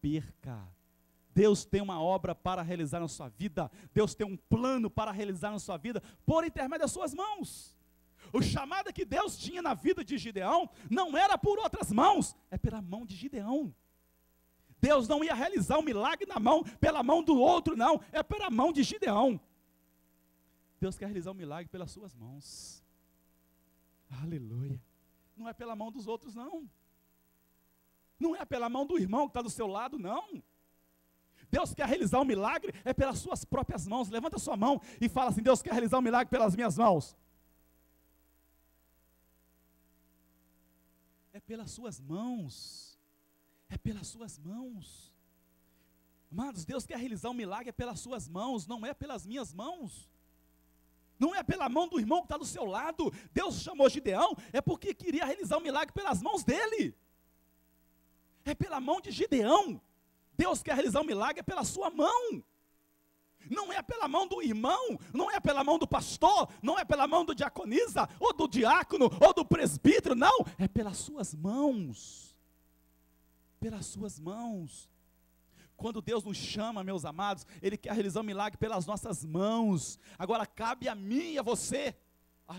perca. Deus tem uma obra para realizar na sua vida. Deus tem um plano para realizar na sua vida, por intermédio das suas mãos. O chamado que Deus tinha na vida de Gideão, não era por outras mãos, é pela mão de Gideão. Deus não ia realizar um milagre pela mão do outro, não, é pela mão de Gideão. Deus quer realizar um milagre pelas suas mãos. Aleluia. Não é pela mão dos outros, não. Não é pela mão do irmão que está do seu lado, não. Deus quer realizar um milagre, é pelas suas próprias mãos. Levanta a sua mão e fala assim: Deus quer realizar um milagre pelas minhas mãos. É pelas suas mãos. É pelas suas mãos. Amados, Deus quer realizar um milagre, é pelas suas mãos, não é pelas minhas mãos. Não é pela mão do irmão que está do seu lado. Deus chamou Gideão, é porque queria realizar um milagre pelas mãos dele. É pela mão de Gideão. Deus quer realizar um milagre, é pela sua mão. Não é pela mão do irmão, não é pela mão do pastor, não é pela mão do diaconisa, ou do diácono, ou do presbítero, não. É pelas suas mãos. Pelas suas mãos. Quando Deus nos chama, meus amados, Ele quer realizar um milagre pelas nossas mãos. Agora cabe a mim e a você a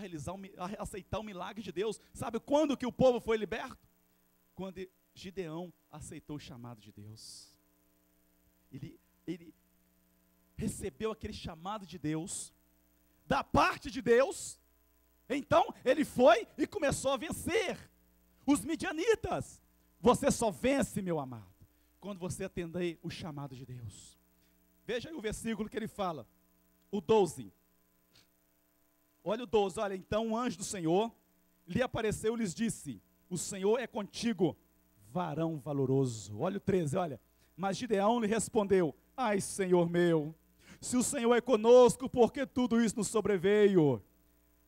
aceitar o milagre de Deus. Sabe quando que o povo foi liberto? Quando Gideão aceitou o chamado de Deus. Ele recebeu aquele chamado de Deus, da parte de Deus. Então ele foi e começou a vencer os midianitas. Você só vence, meu amado, quando você atender o chamado de Deus. Veja aí o versículo que ele fala, o 12. Olha o 12, olha, então o anjo do Senhor lhe apareceu e lhes disse: o Senhor é contigo, varão valoroso. Olha o 13, olha. Mas Gideão lhe respondeu: ai, Senhor meu, se o Senhor é conosco, por que tudo isso nos sobreveio?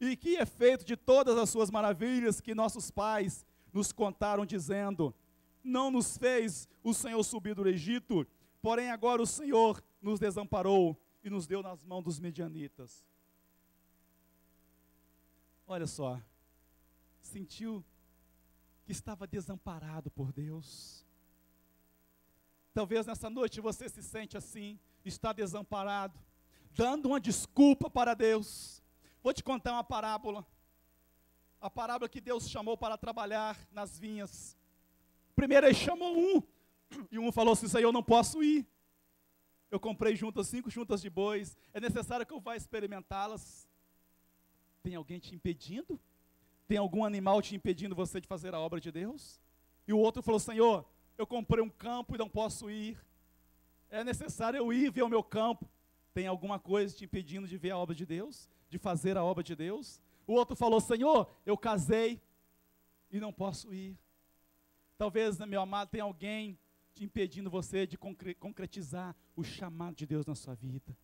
E que é feito de todas as suas maravilhas que nossos pais nos contaram, dizendo: não nos fez o Senhor subir do Egito, porém agora o Senhor nos desamparou e nos deu nas mãos dos midianitas. Olha só, sentiu que estava desamparado por Deus. Talvez nessa noite você se sente assim, está desamparado, dando uma desculpa para Deus. Vou te contar uma parábola. A parábola que Deus chamou para trabalhar nas vinhas. Primeiro ele chamou um, e um falou assim: Senhor, eu não posso ir. Eu comprei 5 juntas de bois, é necessário que eu vá experimentá-las. Tem alguém te impedindo? Tem algum animal te impedindo você de fazer a obra de Deus? E o outro falou: Senhor, eu comprei um campo e não posso ir. É necessário eu ir ver o meu campo. Tem alguma coisa te impedindo de ver a obra de Deus? De fazer a obra de Deus? O outro falou: Senhor, eu casei e não posso ir. Talvez, meu amado, tenha alguém te impedindo você de concretizar o chamado de Deus na sua vida.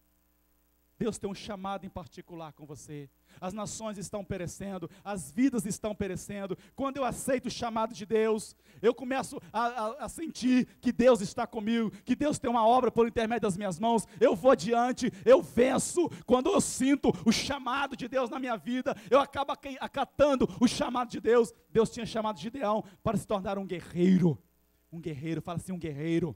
Deus tem um chamado em particular com você. As nações estão perecendo, as vidas estão perecendo. Quando eu aceito o chamado de Deus, eu começo a sentir que Deus está comigo, que Deus tem uma obra por intermédio das minhas mãos. Eu vou adiante, eu venço. Quando eu sinto o chamado de Deus na minha vida, eu acabo acatando o chamado de Deus. Deus tinha chamado Gideão para se tornar um guerreiro. Um guerreiro, fala assim, um guerreiro.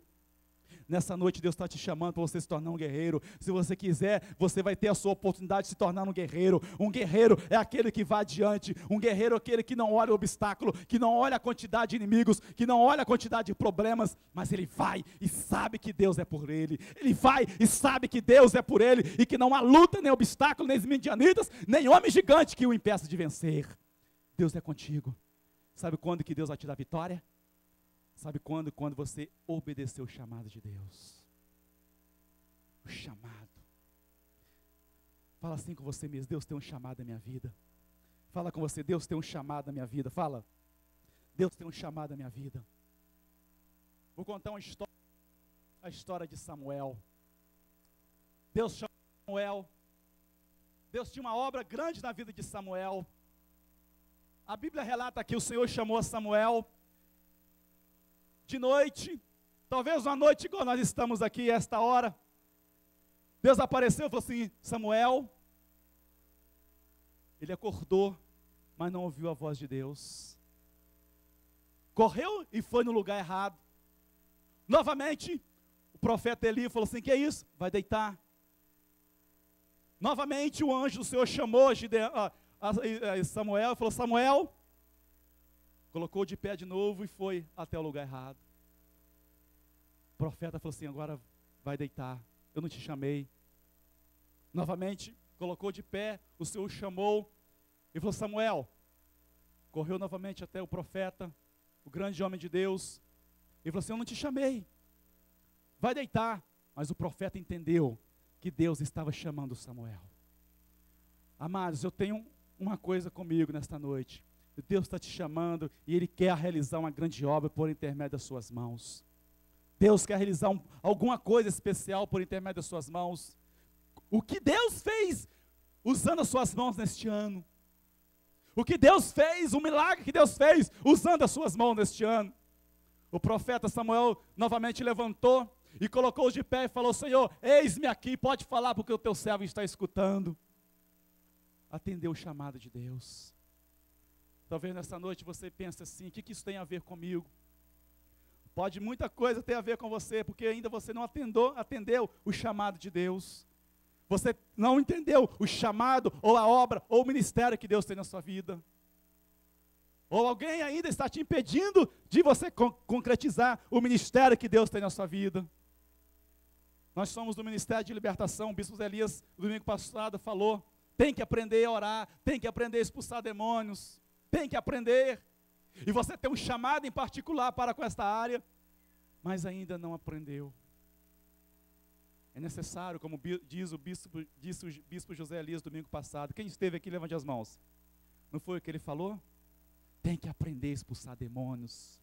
Nessa noite Deus está te chamando para você se tornar um guerreiro. Se você quiser, você vai ter a sua oportunidade de se tornar um guerreiro. Um guerreiro é aquele que vai adiante. Um guerreiro é aquele que não olha o obstáculo, que não olha a quantidade de inimigos, que não olha a quantidade de problemas, mas ele vai e sabe que Deus é por ele. Ele vai e sabe que Deus é por ele e que não há luta, nem obstáculo, nem midianitas, nem homem gigante que o impeça de vencer. Deus é contigo. Sabe quando que Deus vai te dar vitória? Sabe quando? Quando você obedeceu o chamado de Deus. O chamado. Fala assim com você mesmo: Deus tem um chamado na minha vida. Fala com você: Deus tem um chamado na minha vida. Fala: Deus tem um chamado na minha vida. Vou contar uma história. A história de Samuel. Deus chamou Samuel. Deus tinha uma obra grande na vida de Samuel. A Bíblia relata que o Senhor chamou Samuel de noite, talvez uma noite igual nós estamos aqui esta hora. Deus apareceu e falou assim: Samuel. Ele acordou, mas não ouviu a voz de Deus. Correu e foi no lugar errado. Novamente, o profeta Eli falou assim, que é isso? Vai deitar. Novamente o anjo do Senhor chamou Samuel e falou, Samuel, colocou de pé de novo e foi até o lugar errado. O profeta falou assim, agora vai deitar, eu não te chamei. Novamente, colocou de pé, o Senhor o chamou e falou, Samuel, correu novamente até o profeta, o grande homem de Deus, e falou assim, eu não te chamei, vai deitar. Mas o profeta entendeu que Deus estava chamando Samuel. Amados, eu tenho uma coisa comigo nesta noite. Deus está te chamando e Ele quer realizar uma grande obra por intermédio das suas mãos. Deus quer realizar alguma coisa especial por intermédio das suas mãos. O que Deus fez usando as suas mãos neste ano? O que Deus fez, o milagre que Deus fez usando as suas mãos neste ano? O profeta Samuel novamente levantou e colocou-os de pé e falou, Senhor, eis-me aqui, pode falar porque o teu servo está escutando. Atendeu o chamado de Deus. Talvez nessa noite você pense assim, o que isso tem a ver comigo? Pode muita coisa ter a ver com você, porque ainda você não atendeu o chamado de Deus. Você não entendeu o chamado, ou a obra, ou o ministério que Deus tem na sua vida. Ou alguém ainda está te impedindo de você concretizar o ministério que Deus tem na sua vida. Nós somos do Ministério de Libertação, o bispo Elias, no domingo passado, falou, tem que aprender a orar, tem que aprender a expulsar demônios, tem que aprender. E você tem um chamado em particular para com esta área, mas ainda não aprendeu. É necessário, como diz o bispo José Elias domingo passado. Quem esteve aqui, levante as mãos. Não foi o que ele falou? Tem que aprender a expulsar demônios.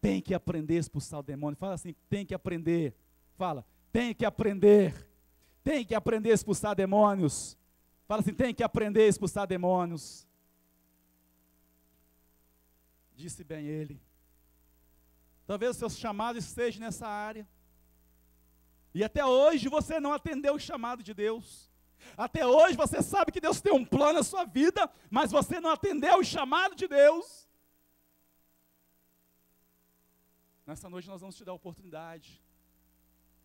Tem que aprender a expulsar o demônio. Fala assim, tem que aprender. Fala, tem que aprender. Tem que aprender a expulsar demônios. Fala assim, tem que aprender a expulsar demônios. Disse bem ele. Talvez o seu chamado esteja nessa área. E até hoje você não atendeu o chamado de Deus. Até hoje você sabe que Deus tem um plano na sua vida, mas você não atendeu o chamado de Deus. Nessa noite nós vamos te dar a oportunidade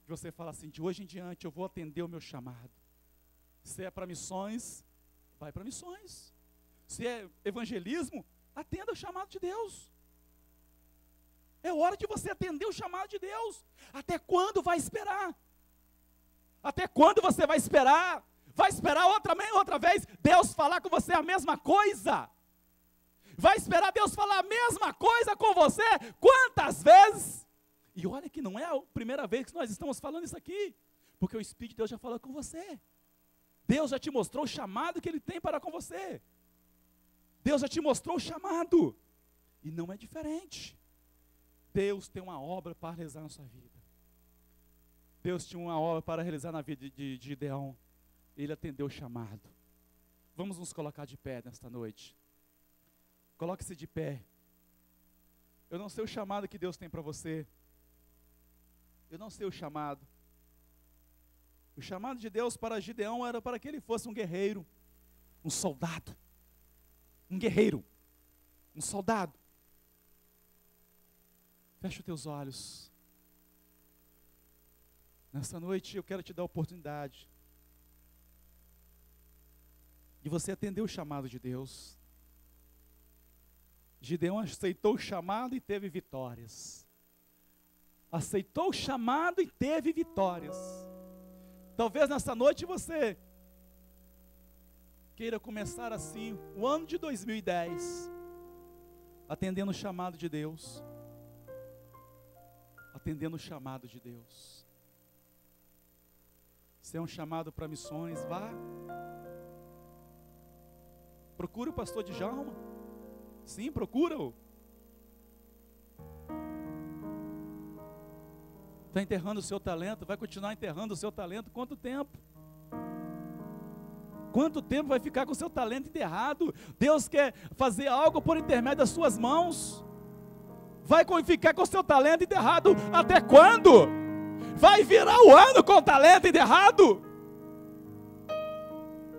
de você falar assim, de hoje em diante eu vou atender o meu chamado. Se é para missões, vai para missões. Se é evangelismo, atenda o chamado de Deus. É hora de você atender o chamado de Deus. Até quando vai esperar? Até quando você vai esperar? Vai esperar outra vez Deus falar com você a mesma coisa? Vai esperar Deus falar a mesma coisa com você? Quantas vezes? E olha que não é a primeira vez que nós estamos falando isso aqui, porque o Espírito de Deus já falou com você. Deus já te mostrou o chamado que Ele tem para com você. Deus já te mostrou o chamado. E não é diferente. Deus tem uma obra para realizar na sua vida. Deus tinha uma obra para realizar na vida de Gideão. Ele atendeu o chamado. Vamos nos colocar de pé nesta noite. Coloque-se de pé. Eu não sei o chamado que Deus tem para você. Eu não sei o chamado. O chamado de Deus para Gideão era para que ele fosse um guerreiro, um soldado. Um guerreiro, um soldado. Feche os teus olhos. Nessa noite eu quero te dar a oportunidade de você atender o chamado de Deus. Gideão aceitou o chamado e teve vitórias. Aceitou o chamado e teve vitórias. Talvez nessa noite você queira começar assim o ano de 2010, atendendo o chamado de Deus. Atendendo o chamado de Deus. Se é um chamado para missões, vá. Procura o pastor Djalma. Sim, procura-o. Está enterrando o seu talento, vai continuar enterrando o seu talento. Quanto tempo? Quanto tempo vai ficar com o seu talento enterrado? Deus quer fazer algo por intermédio das suas mãos. Vai ficar com o seu talento enterrado até quando? Vai virar o ano com o talento enterrado?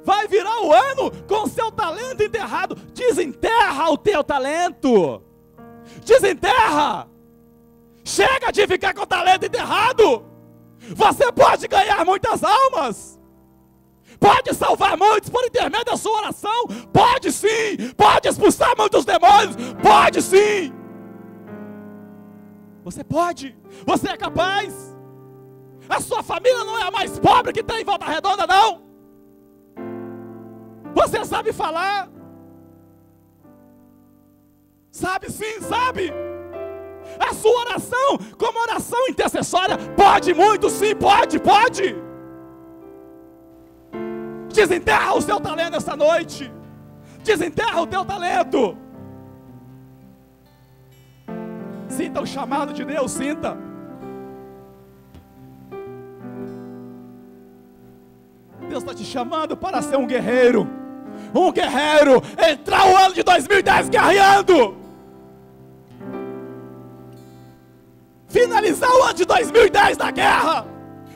Vai virar o ano com o seu talento enterrado? Desenterra o teu talento. Desenterra. Chega de ficar com o talento enterrado. Você pode ganhar muitas almas. Pode salvar muitos por intermédio da sua oração. Pode sim. Pode expulsar muitos demônios. Pode sim. Você pode. Você é capaz. A sua família não é a mais pobre que tem em Volta Redonda, não. Você sabe falar. Sabe sim, sabe. A sua oração, como oração intercessória, pode muito sim, pode. Desenterra o seu talento esta noite. Desenterra o teu talento. Sinta o chamado de Deus, sinta. Deus está te chamando para ser um guerreiro. Um guerreiro. Entrar o ano de 2010 guerreando. Finalizar o ano de 2010 na guerra.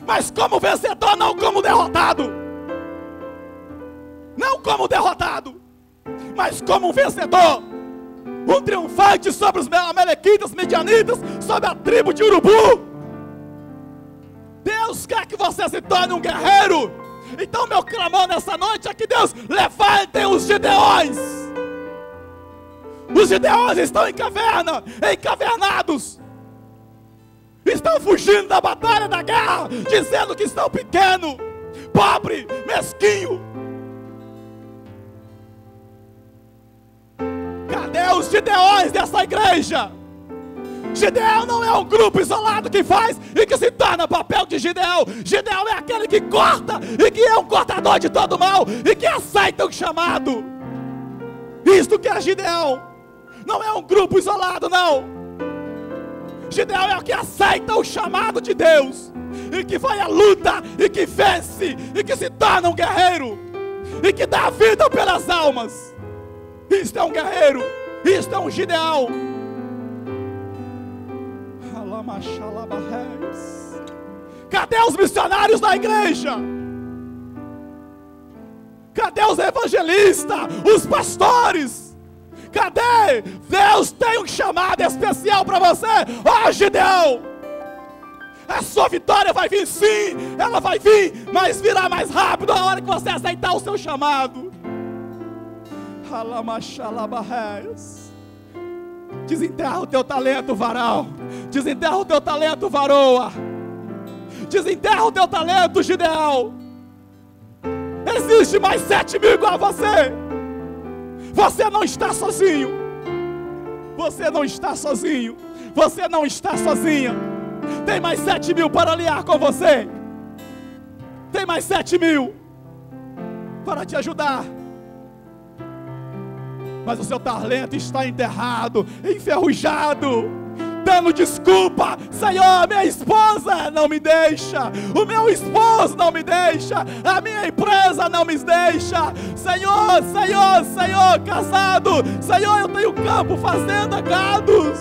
Mas como vencedor, não como derrotado. Não como derrotado, mas como um vencedor. Um triunfante sobre os amalequitas, midianitas, sobre a tribo de Urubu. Deus quer que você se torne um guerreiro. Então meu clamor nessa noite é que Deus levante os gideões. Os gideões estão em caverna, encavernados. Estão fugindo da batalha, da guerra, dizendo que estão pequeno, pobre, mesquinho. Cadê os gideões dessa igreja? Gideão não é um grupo isolado que faz e que se torna papel de Gideão. Gideão é aquele que corta e que é um cortador de todo mal e que aceita o chamado. Isto que é Gideão. Não é um grupo isolado, não. Gideão é o que aceita o chamado de Deus e que vai à luta e que vence e que se torna um guerreiro e que dá vida pelas almas. Isto é um guerreiro. Isto é um Gideão. Cadê os missionários da igreja? Cadê os evangelistas? Os pastores? Cadê? Deus tem um chamado especial para você. Ó Gideão, a sua vitória vai vir sim. Ela vai vir, mas virá mais rápido na hora que você aceitar o seu chamado. Desenterra o teu talento, varal. Desenterra o teu talento, varoa. Desenterra o teu talento, Gideão. Existe mais 7.000 igual a você. Você não está sozinho. Você não está sozinho. Você não está sozinha. Tem mais 7.000 para aliar com você. Tem mais 7.000 para te ajudar. Mas o seu talento está enterrado, enferrujado, dando desculpa. Senhor, minha esposa não me deixa, o meu esposo não me deixa, a minha empresa não me deixa. Senhor, Senhor, Senhor, casado, Senhor, eu tenho campo, fazenda, gados,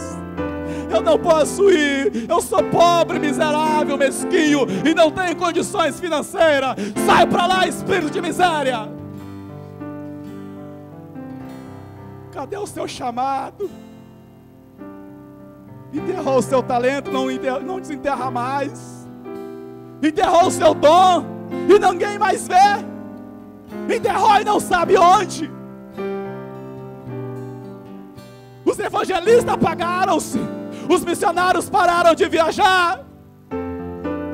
eu não posso ir, eu sou pobre, miserável, mesquinho e não tenho condições financeiras. Sai para lá, espírito de miséria. Cadê o seu chamado? Enterrou o seu talento, não desenterra mais. Enterrou o seu dom e ninguém mais vê. Enterrou e não sabe onde. Os evangelistas apagaram-se. Os missionários pararam de viajar.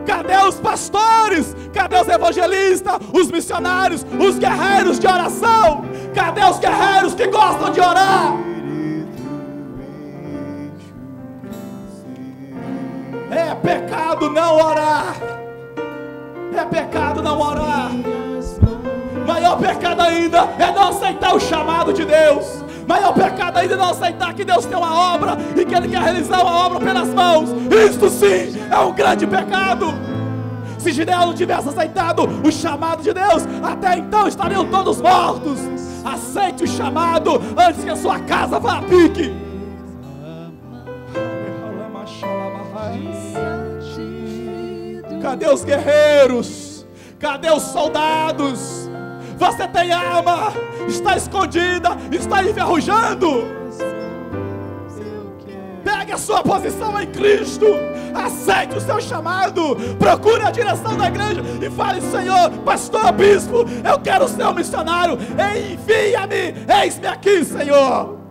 Cadê os pastores? Cadê os evangelistas? Os missionários? Os guerreiros de oração? Cadê os guerreiros que gostam de orar? É pecado não orar. É pecado não orar. Maior pecado ainda é não aceitar o chamado de Deus. Maior pecado ainda é não aceitar que Deus tem uma obra e que Ele quer realizar uma obra pelas mãos. Isto sim é um grande pecado. Se Gideão não tivesse aceitado o chamado de Deus, até então estariam todos mortos. Aceite o chamado antes que a sua casa vá a pique. Cadê os guerreiros? Cadê os soldados? Você tem arma, está escondida, está enferrujando. Pegue a sua posição em Cristo. Aceite o seu chamado. Procure a direção da igreja e fale: Senhor, pastor, bispo, eu quero ser um missionário. Envia-me, eis-me aqui, Senhor.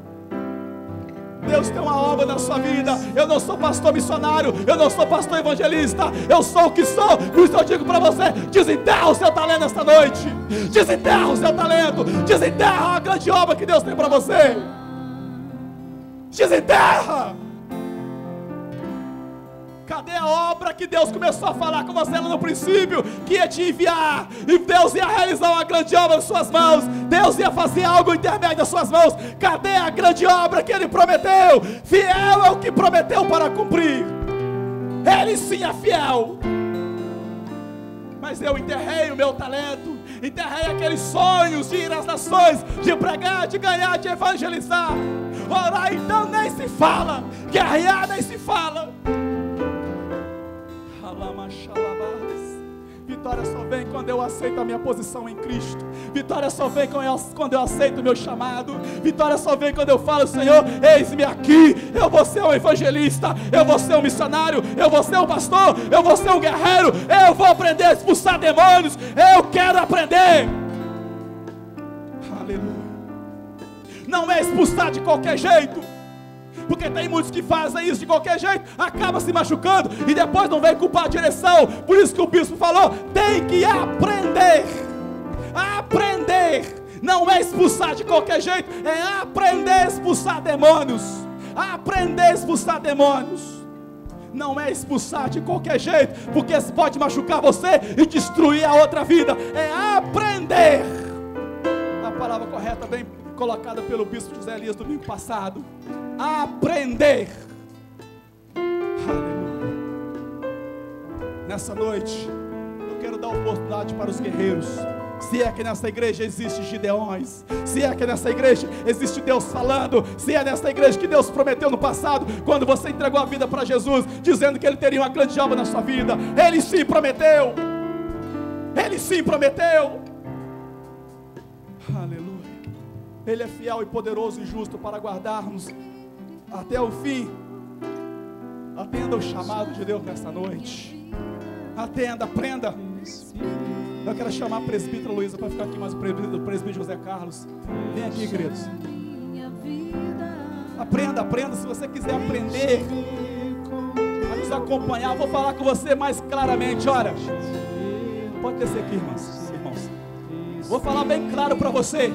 Deus tem uma obra na sua vida. Eu não sou pastor missionário, eu não sou pastor evangelista, eu sou o que sou. Por isso eu digo para você: desenterra o seu talento esta noite. Desenterra o seu talento. Desenterra a grande obra que Deus tem para você. Desenterra. Cadê a obra que Deus começou a falar com você lá no princípio? Que ia te enviar, e Deus ia realizar uma grande obra nas suas mãos. Deus ia fazer algo intermédio das suas mãos. Cadê a grande obra que Ele prometeu? Fiel é o que prometeu para cumprir. Ele sim é fiel. Mas eu enterrei o meu talento, enterrei aqueles sonhos de ir às nações, de pregar, de ganhar, de evangelizar. Orar então nem se fala, guerrear nem se fala. Vitória só vem quando eu aceito a minha posição em Cristo. Vitória só vem quando eu aceito o meu chamado. Vitória só vem quando eu falo: Senhor, eis-me aqui. Eu vou ser um evangelista, eu vou ser um missionário, eu vou ser um pastor, eu vou ser um guerreiro. Eu vou aprender a expulsar demônios. Eu quero aprender. Aleluia. Não é expulsar de qualquer jeito, porque tem muitos que fazem isso de qualquer jeito, acaba se machucando e depois não vem culpar a direção. Por isso que o bispo falou: tem que aprender. Aprender. Não é expulsar de qualquer jeito, é aprender a expulsar demônios. Aprender a expulsar demônios. Não é expulsar de qualquer jeito, porque pode machucar você e destruir a outra vida. É aprender. A palavra correta bem colocada pelo bispo José Elias domingo passado: aprender. Aleluia. Nessa noite eu quero dar oportunidade para os guerreiros. Se é que nessa igreja existe Gideões, se é que nessa igreja existe Deus falando, se é nessa igreja que Deus prometeu no passado, quando você entregou a vida para Jesus, dizendo que Ele teria uma grande obra na sua vida. Ele sim prometeu. Ele sim prometeu. Aleluia. Ele é fiel e poderoso e justo para guardar-nos até o fim. Atenda o chamado de Deus nesta noite. Atenda, aprenda. Eu quero chamar a presbítera Luísa para ficar aqui, mais o presbítero José Carlos. Vem aqui, queridos. Aprenda, aprenda. Se você quiser aprender a nos acompanhar, eu vou falar com você mais claramente. Olha, pode descer aqui, irmãos. Vou falar bem claro para você.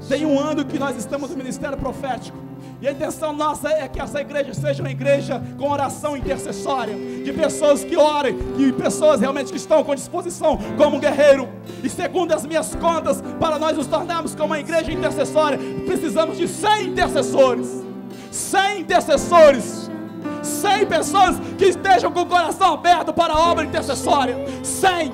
Tem um ano que nós estamos no ministério profético, e a intenção nossa é que essa igreja seja uma igreja com oração intercessória, de pessoas que orem, de pessoas realmente que estão com disposição como um guerreiro. E segundo as minhas contas, para nós nos tornarmos como uma igreja intercessória, precisamos de 100 intercessores. 100 intercessores. 100 pessoas que estejam com o coração aberto para a obra intercessória. 100.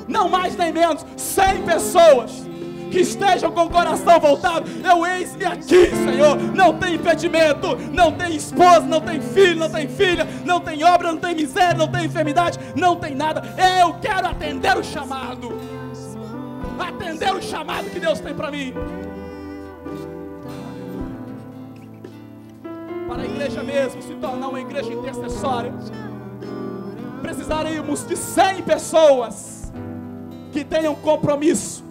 Não mais nem menos. 100 pessoas que estejam com o coração voltado. Eu eis-me aqui, Senhor. Não tem impedimento, não tem esposa, não tem filho, não tem filha, não tem obra, não tem miséria, não tem enfermidade, não tem nada. Eu quero atender o chamado. Atender o chamado que Deus tem para mim. Para a igreja mesmo se tornar uma igreja intercessória, precisaríamos de 100 pessoas que tenham compromisso.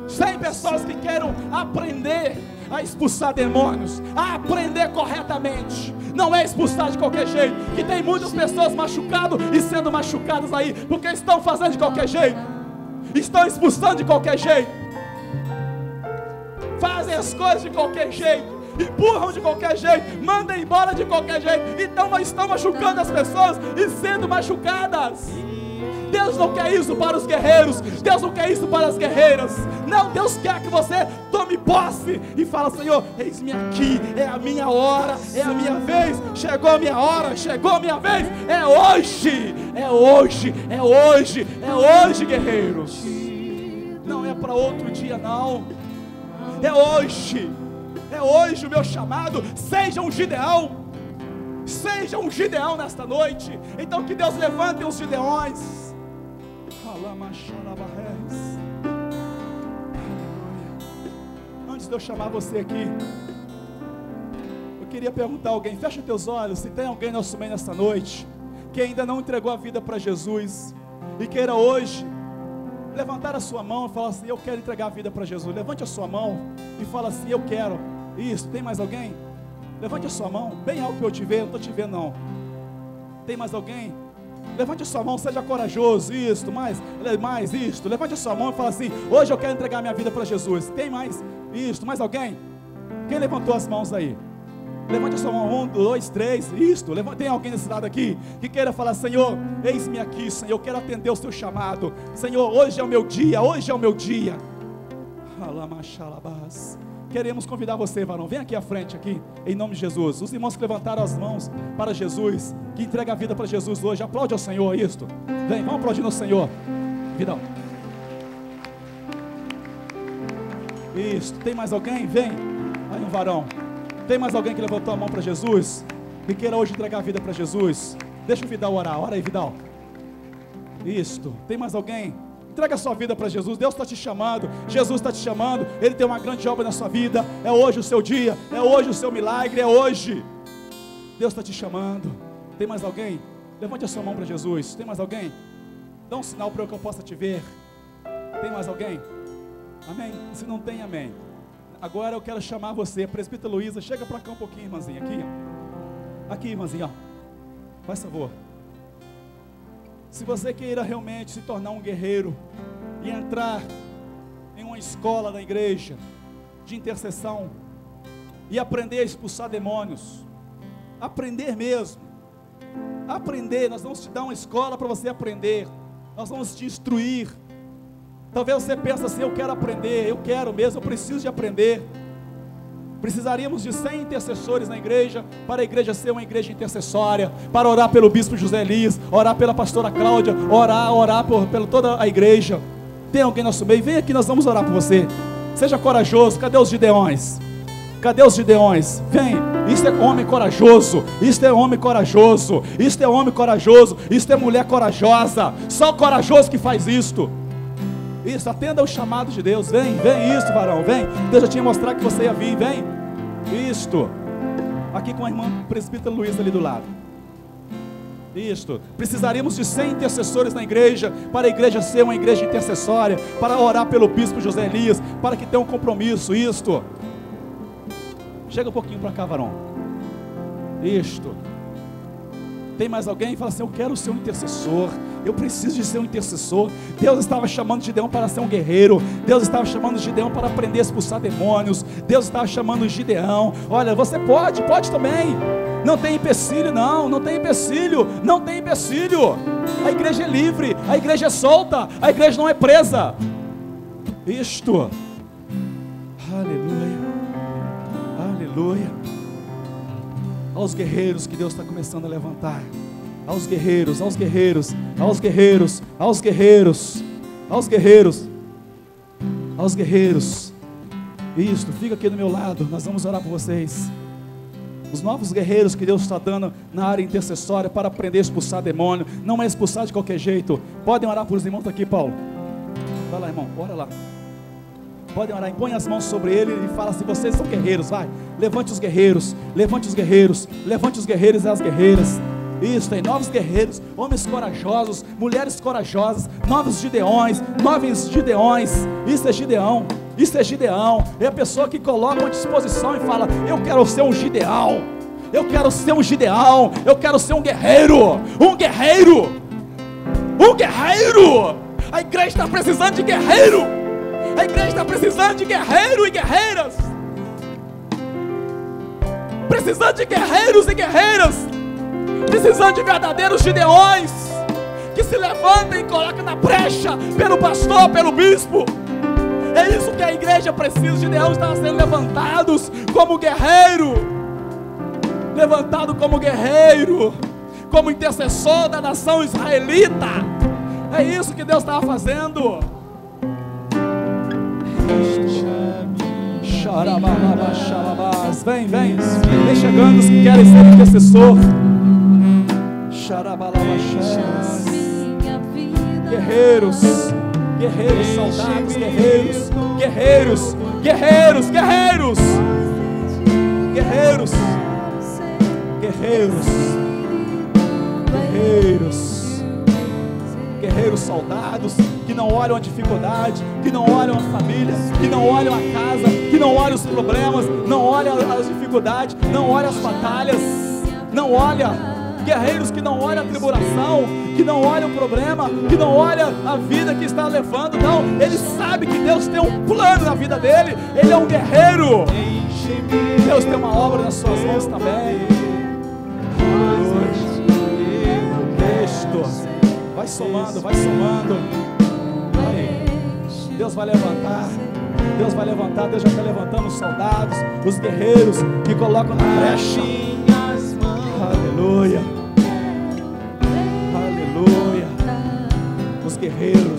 100 pessoas que queiram aprender a expulsar demônios, a aprender corretamente. Não é expulsar de qualquer jeito, que tem muitas pessoas machucadas e sendo machucadas aí, porque estão fazendo de qualquer jeito, estão expulsando de qualquer jeito, fazem as coisas de qualquer jeito, empurram de qualquer jeito, mandam embora de qualquer jeito, então estão machucando as pessoas e sendo machucadas. Deus não quer isso para os guerreiros, Deus não quer isso para as guerreiras. Não, Deus quer que você tome posse e fala: Senhor, eis-me aqui, é a minha hora, é a minha vez, chegou a minha hora, chegou a minha vez, é hoje, é hoje, é hoje, é hoje, guerreiros. Não é para outro dia não, é hoje o meu chamado. Seja um Gideão, seja um Gideão nesta noite. Então que Deus levante os Gideões. Antes de eu chamar você aqui, eu queria perguntar a alguém, fecha os teus olhos, se tem alguém nosso meio nesta noite, que ainda não entregou a vida para Jesus, e queira hoje, levantar a sua mão e falar assim, eu quero entregar a vida para Jesus. Levante a sua mão e fala assim, eu quero. Isso, tem mais alguém? Levante a sua mão, bem alto para eu te ver, não estou te vendo não. Tem mais alguém? Levante a sua mão, seja corajoso, isto, mais isto. Levante a sua mão e fala assim, hoje eu quero entregar minha vida para Jesus. Tem mais isto, mais alguém? Quem levantou as mãos aí? Levante a sua mão, 1, 2, 3, isto. Tem alguém nesse lado aqui que queira falar, Senhor, eis-me aqui, Senhor, eu quero atender o seu chamado. Senhor, hoje é o meu dia, hoje é o meu dia. Queremos convidar você, varão, vem aqui à frente, aqui, em nome de Jesus. Os irmãos que levantaram as mãos para Jesus, que entrega a vida para Jesus hoje, aplaude ao Senhor, isto. Vem, vamos aplaudir no Senhor. Vidal. Isto, tem mais alguém? Vem. Aí um varão. Tem mais alguém que levantou a mão para Jesus? Que queira hoje entregar a vida para Jesus? Deixa o Vidal orar, ora aí, Vidal. Isto, tem mais alguém? Entrega a sua vida para Jesus, Deus está te chamando, Jesus está te chamando, Ele tem uma grande obra na sua vida, é hoje o seu dia, é hoje o seu milagre, é hoje, Deus está te chamando. Tem mais alguém? Levante a sua mão para Jesus. Tem mais alguém? Dá um sinal para eu que eu possa te ver. Tem mais alguém? Amém? Se não tem, amém. Agora eu quero chamar você, presbítera Luísa, chega para cá um pouquinho, irmãzinha, aqui, ó. Aqui, irmãzinha, ó. Faz favor. Se você queira realmente se tornar um guerreiro e entrar em uma escola da igreja de intercessão e aprender a expulsar demônios, aprender mesmo, aprender, nós vamos te dar uma escola para você aprender, nós vamos te instruir. Talvez você pense assim, eu quero aprender, eu quero mesmo, eu preciso de aprender. Precisaríamos de 100 intercessores na igreja, para a igreja ser uma igreja intercessória, para orar pelo bispo José Elias, orar pela pastora Cláudia, orar pela toda a igreja. Tem alguém no nosso meio? Vem aqui, nós vamos orar por você. Seja corajoso. Cadê os gideões? Cadê os gideões? Vem, isto é homem corajoso, isto é homem corajoso, isto é homem corajoso, isto é mulher corajosa, só o corajoso que faz isto. Isso, atenda o chamado de Deus. Vem, vem, isso, varão, vem. Deus já tinha mostrado que você ia vir, vem. Isto. Aqui com a irmã presbítera Luísa ali do lado. Isto. Precisaríamos de 100 intercessores na igreja, para a igreja ser uma igreja intercessória, para orar pelo bispo José Elias, para que tenha um compromisso. Isto. Chega um pouquinho para cá, varão. Isto. Tem mais alguém? Fala assim, eu quero ser um intercessor, eu preciso de ser um intercessor. Deus estava chamando Gideão para ser um guerreiro, Deus estava chamando Gideão para aprender a expulsar demônios, Deus estava chamando Gideão. Olha, você pode também, não tem empecilho não, não tem empecilho, não tem empecilho. A igreja é livre, a igreja é solta, a igreja não é presa. Isto. Aleluia, aleluia. Aos guerreiros que Deus está começando a levantar, aos guerreiros, aos guerreiros, aos guerreiros, aos guerreiros, aos guerreiros, aos guerreiros. Isto, fica aqui do meu lado, nós vamos orar por vocês. Os novos guerreiros que Deus está dando na área intercessória para aprender a expulsar demônio, não é expulsar de qualquer jeito. Podem orar por os irmãos aqui, Paulo. Vai lá, irmão, ora lá. Podem orar, põe as mãos sobre ele e fala assim, vocês são guerreiros, vai, levante os guerreiros, levante os guerreiros, levante os guerreiros e as guerreiras. Isso, tem novos guerreiros, homens corajosos, mulheres corajosas, novos gideões, isso é Gideão, isso é Gideão, é a pessoa que coloca uma disposição e fala, eu quero ser um Gideão, eu quero ser um Gideão, eu quero ser um guerreiro, um guerreiro, um guerreiro. A igreja está precisando de guerreiro. A igreja está precisando de guerreiros e guerreiras. Precisando de guerreiros e guerreiras. Precisando de verdadeiros gideões que se levantem e colocam na brecha pelo pastor, pelo bispo. É isso que a igreja precisa. Gideões estão sendo levantados como guerreiro. Levantado como guerreiro, como intercessor da nação israelita. É isso que Deus estava fazendo. Vem, vem, vem chegando os que querem ser intercessor. Guerreiros, guerreiros, soldados, guerreiros, guerreiros, guerreiros, guerreiros, guerreiros. guerreiros, guerreiros, guerreiros soldados, que não olham a dificuldade, que não olham a família, que não olham a casa, que não olham os problemas, não olham as dificuldades, não olham as batalhas, não olham, guerreiros que não olham a tribulação, que não olham o problema, que não olham a vida que está levando, não, ele sabe que Deus tem um plano na vida dele, ele é um guerreiro, Deus tem uma obra nas suas mãos também. Vai somando, vai somando. Deus vai levantar. Deus vai levantar. Deus já está levantando os soldados, os guerreiros que colocam na brecha. Aleluia. Aleluia. Os guerreiros.